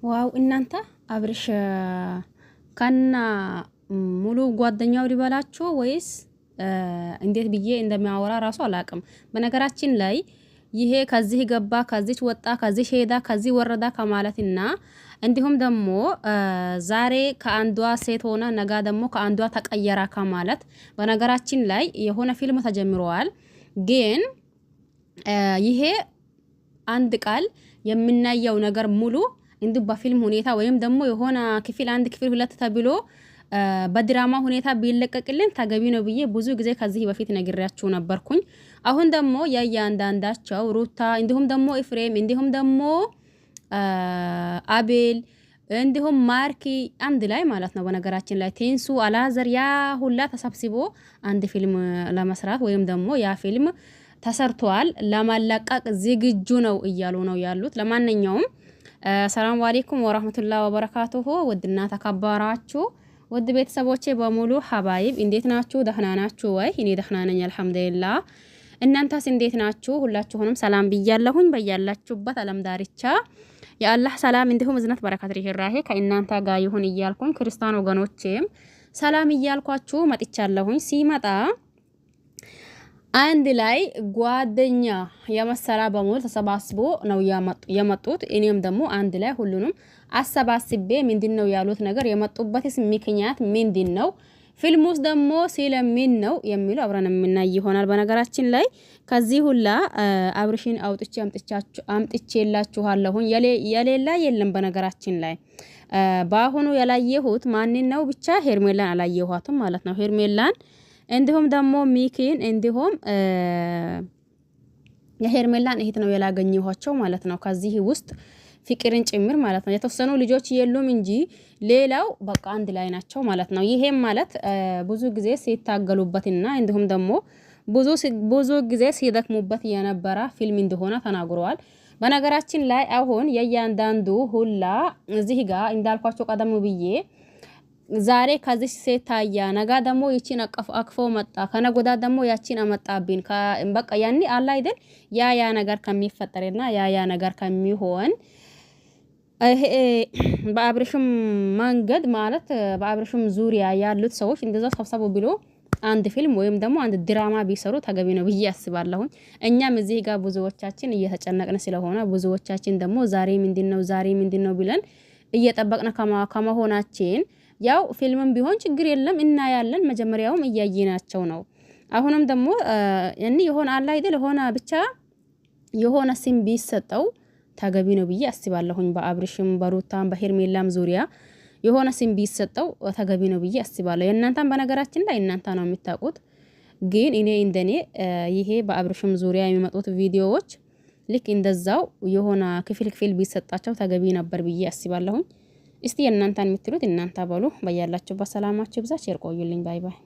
ዋው እናንተ አብርሽ ከና ሙሉ ጓደኛው ሊበላችሁ ወይስ እንዴት ብዬ እንደሚያወራ ራሱ አላቅም። በነገራችን ላይ ይሄ ከዚህ ገባ ከዚህ ወጣ ከዚህ ሄዳ ከዚህ ወረዳ ከማለትና እንዲሁም ደግሞ ዛሬ ከአንዷ ሴት ሆና ነገ ደግሞ ከአንዷ ተቀየራ ከማለት በነገራችን ላይ የሆነ ፊልም ተጀምሯል። ግን ይሄ አንድ ቃል የምናየው ነገር ሙሉ እንዱ በፊልም ሁኔታ ወይም ደግሞ የሆነ ክፍል 1 ክፍል 2 ተብሎ በድራማ ሁኔታ ቢለቀቅልን ተገቢ ነው ብዬ ብዙ ጊዜ ከዚህ በፊት ነግሬያችሁ ነበርኩኝ። አሁን ደግሞ ያያንዳንዳቸው ሩታ እንዲሁም ደግሞ ኤፍሬም እንዲሁም ደግሞ አቤል እንዲሁም ማርኪ አንድ ላይ ማለት ነው። በነገራችን ላይ ቴንሱ አላዘር ያ ሁላ ተሰብስቦ አንድ ፊልም ለመስራት ወይም ደግሞ ያ ፊልም ተሰርቷል ለማላቀቅ ዝግጁ ነው እያሉ ነው ያሉት። ለማንኛውም ሰላም አለይኩም ወራህመቱላሂ ወበረካቱሁ። ውድና ተከበራችሁ ውድ ቤተሰቦቼ በሙሉ ሐባይብ እንዴት ናችሁ? ደህና ናችሁ ወይ? እኔ ደህና ነኝ አልሐምዱሊላህ። እናንተስ እንዴት ናችሁ? ሁላችሁንም ሰላም ብያለሁኝ። በያላችሁበት ዓለም ዳርቻ የአላህ ሰላም እንዲሁም እዝነት በረከት ርህራሄ ከእናንተ ጋር ይሁን እያልኩኝ ክርስቲያን ወገኖቼም ሰላም እያልኳችሁ መጥቻለሁኝ። ሲመጣ አንድ ላይ ጓደኛ የመሰላ በሙሉ ተሰባስቦ ነው የመጡት። እኔም ደግሞ አንድ ላይ ሁሉንም አሰባስቤ ምንድነው ያሉት ነገር የመጡበትስ ምክንያት ምንድነው፣ ፊልም ውስጥ ደግሞ ስለምን ነው የሚለው አብረን የምናይ ይሆናል። በነገራችን ላይ ከዚህ ሁላ አብርሽን አምጥቼላችኋለሁኝ የሌላ የለም። በነገራችን ላይ በአሁኑ ያላየሁት ማን ነው ብቻ ሄርሜላን አላየኋትም ማለት ነው። ሄርሜላን እንዲሁም ደግሞ ሚኪን እንዲሁም የሄርሜላን እህት ነው ያላገኘኋቸው ማለት ነው። ከዚህ ውስጥ ፍቅርን ጭምር ማለት ነው። የተወሰኑ ልጆች የሉም እንጂ ሌላው በቃ አንድ ላይ ናቸው ማለት ነው። ይሄም ማለት ብዙ ጊዜ ሲታገሉበትና እንዲሁም ደግሞ ብዙ ጊዜ ሲደክሙበት የነበረ ፊልም እንደሆነ ተናግረዋል። በነገራችን ላይ አሁን የእያንዳንዱ ሁላ እዚህ ጋር እንዳልኳቸው ቀደም ብዬ ዛሬ ከዚህ ሴት ታያ ነገ ደግሞ ይቺን አቅፎ መጣ ከነጎዳ ደግሞ ያቺን አመጣብን በቃ ያኒ አላ አይደል ያ ነገር ከሚፈጠርና ያ ነገር ከሚሆን በአብርሽም መንገድ ማለት በአብርሽም ዙሪያ ያሉት ሰዎች እንደዛ ሰብሰቡ ብሎ አንድ ፊልም ወይም ደግሞ አንድ ድራማ ቢሰሩ ተገቢ ነው ብዬ አስባለሁ። እኛም እዚህ ጋር ብዙዎቻችን እየተጨነቅን ስለሆነ ብዙዎቻችን ደግሞ ዛሬ ምንድነው ብለን እየጠበቅን ከመሆናችን ያው ፊልምም ቢሆን ችግር የለም እናያለን። መጀመሪያውም እያየናቸው ነው። አሁንም ደግሞ እኔ የሆነ አላ አይደል ሆነ ብቻ የሆነ ስም ቢሰጠው ተገቢ ነው ብዬ አስባለሁኝ። በአብርሽም በሩታም በሄርሜላም ዙሪያ የሆነ ስም ቢሰጠው ተገቢ ነው ብዬ አስባለሁ። የእናንተን በነገራችን ላይ እናንተ ነው የምታውቁት። ግን እኔ እንደኔ ይሄ በአብርሽም ዙሪያ የሚመጡት ቪዲዮዎች ልክ እንደዛው የሆነ ክፍል ቢሰጣቸው ተገቢ ነበር ብዬ አስባለሁኝ። እስቲ የእናንተን የምትሉት እናንተ በሉ። በያላችሁበት ሰላማችሁ ይብዛ። ቸር ቆዩልኝ። ባይ ባይ።